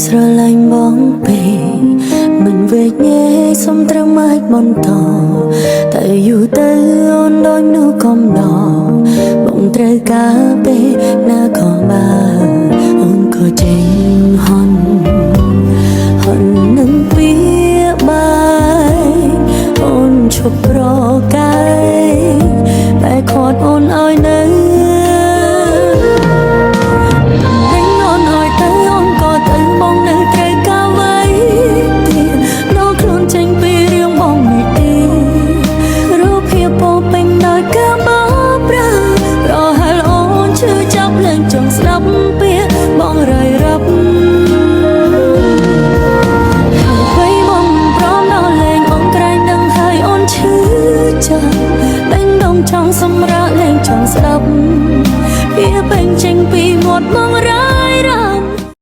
ស្រឡាញ់បងពេកមិនវេកញែកសុំត្រឹមអាចបន្តតែយូរទៅអូនដូចនោះកំដរបងត្រូវការពេលណាក៏បានអូនក៏ចេញហន់នឹងវាបាយអូនឈប់ប្រកាយតែខាត់អូនឲ្យនៅចង់សម្រាប់លេងចង់ស្ដាប់